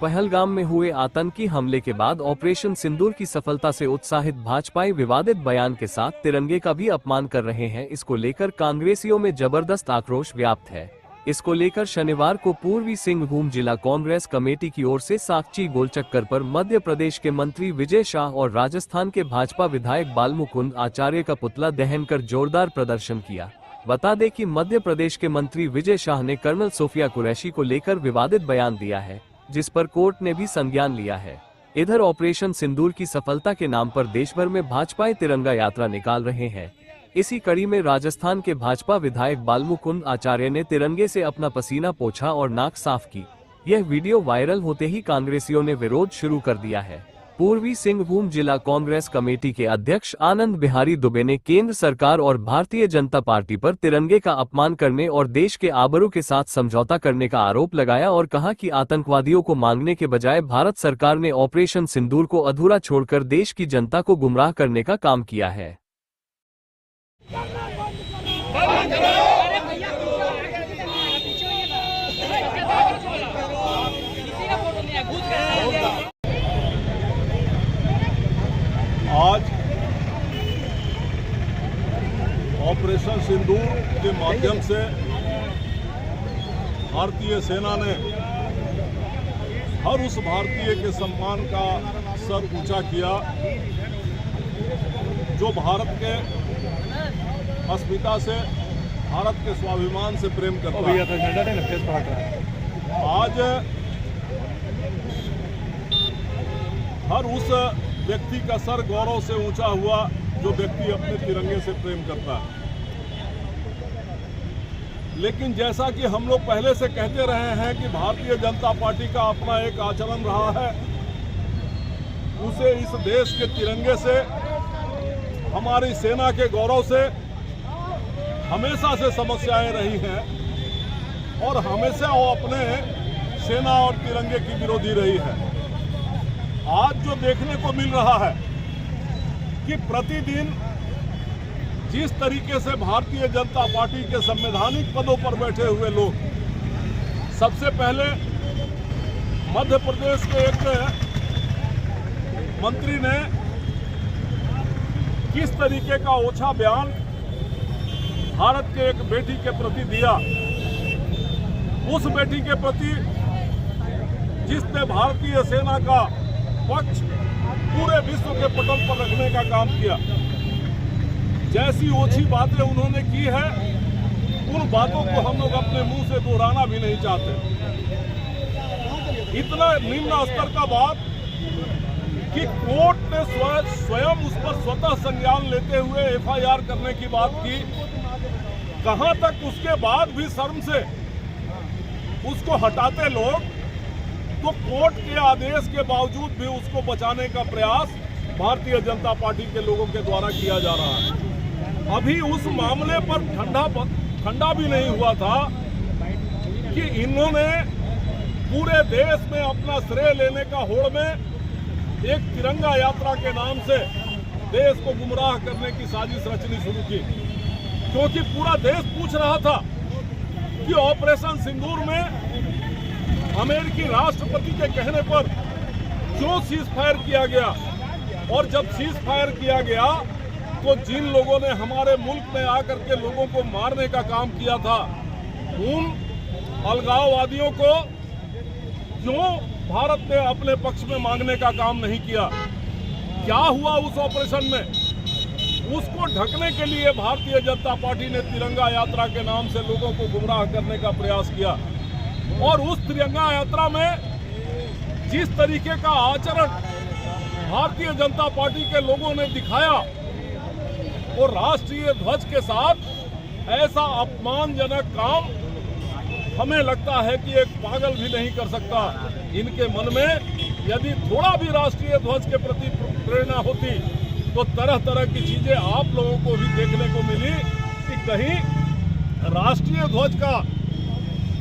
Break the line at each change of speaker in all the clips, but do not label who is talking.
पहलगाम में हुए आतंकी हमले के बाद ऑपरेशन सिंदूर की सफलता से उत्साहित भाजपाई विवादित बयान के साथ तिरंगे का भी अपमान कर रहे हैं। इसको लेकर कांग्रेसियों में जबरदस्त आक्रोश व्याप्त है। इसको लेकर शनिवार को पूर्वी सिंहभूम जिला कांग्रेस कमेटी की ओर से साकची गोलचक्कर पर मध्य प्रदेश के मंत्री विजय शाह और राजस्थान के भाजपा विधायक बालमुकुंद आचार्य का पुतला दहन कर जोरदार प्रदर्शन किया। बता दें कि मध्य प्रदेश के मंत्री विजय शाह ने कर्नल सोफिया कुरैशी को लेकर विवादित बयान दिया है, जिस पर कोर्ट ने भी संज्ञान लिया है। इधर ऑपरेशन सिंदूर की सफलता के नाम पर देश भर में भाजपाई तिरंगा यात्रा निकाल रहे हैं। इसी कड़ी में राजस्थान के भाजपा विधायक बालमुकुंद आचार्य ने तिरंगे से अपना पसीना पोंछा और नाक साफ की। यह वीडियो वायरल होते ही कांग्रेसियों ने विरोध शुरू कर दिया है। पूर्वी सिंहभूम जिला कांग्रेस कमेटी के अध्यक्ष आनंद बिहारी दुबे ने केंद्र सरकार और भारतीय जनता पार्टी पर तिरंगे का अपमान करने और देश के आबरू के साथ समझौता करने का आरोप लगाया और कहा कि आतंकवादियों को मांगने के बजाय भारत सरकार ने ऑपरेशन सिंदूर को अधूरा छोड़कर देश की जनता को गुमराह करने का काम किया है।
आज ऑपरेशन सिंदूर के माध्यम से भारतीय सेना ने हर उस भारतीय के सम्मान का सर ऊंचा किया जो भारत के अस्मिता से, भारत के स्वाभिमान से प्रेम करता है। आज हर उस व्यक्ति का सर गौरव से ऊंचा हुआ जो व्यक्ति अपने तिरंगे से प्रेम करता है। लेकिन जैसा कि हम लोग पहले से कहते रहे हैं कि भारतीय जनता पार्टी का अपना एक आचरण रहा है, उसे इस देश के तिरंगे से, हमारी सेना के गौरव से हमेशा से समस्याएं रही हैं और हमेशा वो अपने सेना और तिरंगे की विरोधी रही है। आज जो देखने को मिल रहा है कि प्रतिदिन जिस तरीके से भारतीय जनता पार्टी के संवैधानिक पदों पर बैठे हुए लोग, सबसे पहले मध्य प्रदेश के एक मंत्री ने किस तरीके का ओछा बयान भारत के एक बेटी के प्रति दिया, उस बेटी के प्रति जिसने भारतीय सेना का पक्ष पूरे विश्व के पटल पर रखने का काम किया, जैसी ओछी बातें उन्होंने की है, उन बातों को हम लोग अपने मुंह से दोहराना भी नहीं चाहते। इतना निम्न स्तर का बात कि कोर्ट ने स्वयं उस पर स्वतः संज्ञान लेते हुए एफआईआर करने की बात की। कहां तक उसके बाद भी शर्म से उसको हटाते लोग, तो कोर्ट के आदेश के बावजूद भी उसको बचाने का प्रयास भारतीय जनता पार्टी के लोगों के द्वारा किया जा रहा है। अभी उस मामले पर ठंडा भी नहीं हुआ था कि इन्होंने पूरे देश में अपना श्रेय लेने का होड़ में एक तिरंगा यात्रा के नाम से देश को गुमराह करने की साजिश रचनी शुरू की, क्योंकि पूरा देश पूछ रहा था कि ऑपरेशन सिंदूर में अमेरिकी राष्ट्रपति के कहने पर क्यों सीज फायर किया गया, और जब सीज फायर किया गया तो जिन लोगों ने हमारे मुल्क में आकर के लोगों को मारने का काम किया था, उन अलगाववादियों को क्यों भारत ने अपने पक्ष में मांगने का काम नहीं किया। क्या हुआ उस ऑपरेशन में? उसको ढकने के लिए भारतीय जनता पार्टी ने तिरंगा यात्रा के नाम से लोगों को गुमराह करने का प्रयास किया, और उस तिरंगा यात्रा में जिस तरीके का आचरण भारतीय जनता पार्टी के लोगों ने दिखाया, और राष्ट्रीय ध्वज के साथ ऐसा अपमानजनक काम हमें लगता है कि एक पागल भी नहीं कर सकता। इनके मन में यदि थोड़ा भी राष्ट्रीय ध्वज के प्रति प्रेरणा होती तो तरह तरह की चीजें आप लोगों को भी देखने को मिली कि कहीं राष्ट्रीय ध्वज का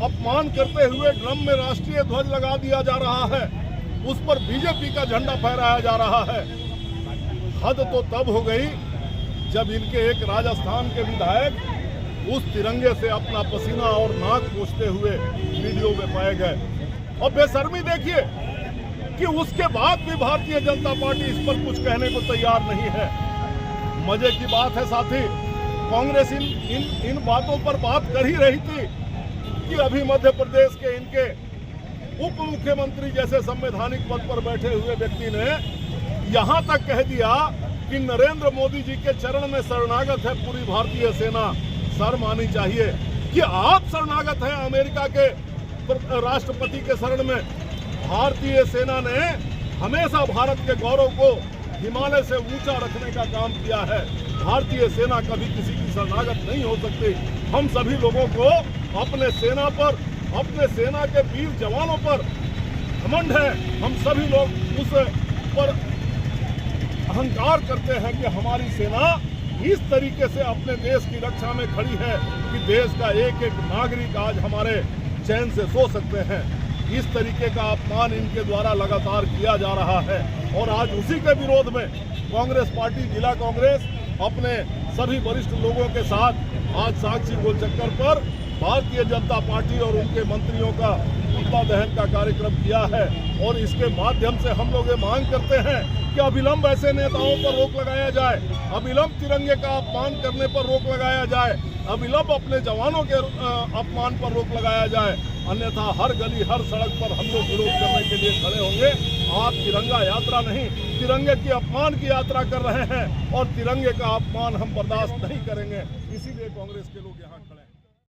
अपमान करते हुए ड्रम में राष्ट्रीय ध्वज लगा दिया जा रहा है, उस पर बीजेपी का झंडा फहराया जा रहा है। हद तो तब हो गई जब इनके एक राजस्थान के विधायक उस तिरंगे से अपना पसीना और नाक पोंछते हुए वीडियो में पाए गए। और बेशर्मी देखिए कि उसके बाद भी भारतीय जनता पार्टी इस पर कुछ कहने को तैयार नहीं है। मजे की बात है साथी, कांग्रेस इन बातों पर बात कर ही रही थी कि अभी मध्य प्रदेश के इनके उप मुख्यमंत्री जैसे संवैधानिक पद पर बैठे हुए व्यक्ति ने यहां तक कह दिया कि नरेंद्र मोदी जी के चरण में शरणागत है पूरी भारतीय सेना। शर्म आनी चाहिए कि आप शरणागत हैं अमेरिका के राष्ट्रपति के शरण में। भारतीय सेना ने हमेशा भारत के गौरव को हिमालय से ऊंचा रखने का काम किया है। भारतीय सेना कभी किसी की शरणागत नहीं हो सकती। हम सभी लोगों को अपने सेना पर, अपने सेना के वीर जवानों पर घमंड है। हम सभी लोग उस पर अहंकार करते हैं कि हमारी सेना इस तरीके से अपने देश की रक्षा में खड़ी है कि देश का एक एक नागरिक आज हमारे चैन से सो सकते हैं। इस तरीके का अपमान इनके द्वारा लगातार किया जा रहा है और आज उसी के विरोध में कांग्रेस पार्टी, जिला कांग्रेस अपने सभी वरिष्ठ लोगों के साथ आज साक्षी गोलचक्कर पर भारतीय जनता पार्टी और उनके मंत्रियों का पुतला दहन का कार्यक्रम किया है। और इसके माध्यम से हम लोग ये मांग करते हैं कि अविलंब ऐसे नेताओं पर रोक लगाया जाए, अविलंब तिरंगे का अपमान करने पर रोक लगाया जाए, अविलंब अपने जवानों के अपमान पर रोक लगाया जाए। अन्यथा हर गली हर सड़क पर हम लोग विरोध करने के लिए खड़े होंगे। आप तिरंगा यात्रा नहीं, तिरंगे की अपमान की यात्रा कर रहे हैं और तिरंगे का अपमान हम बर्दाश्त नहीं करेंगे। इसीलिए कांग्रेस के लोग यहाँ खड़े हैं।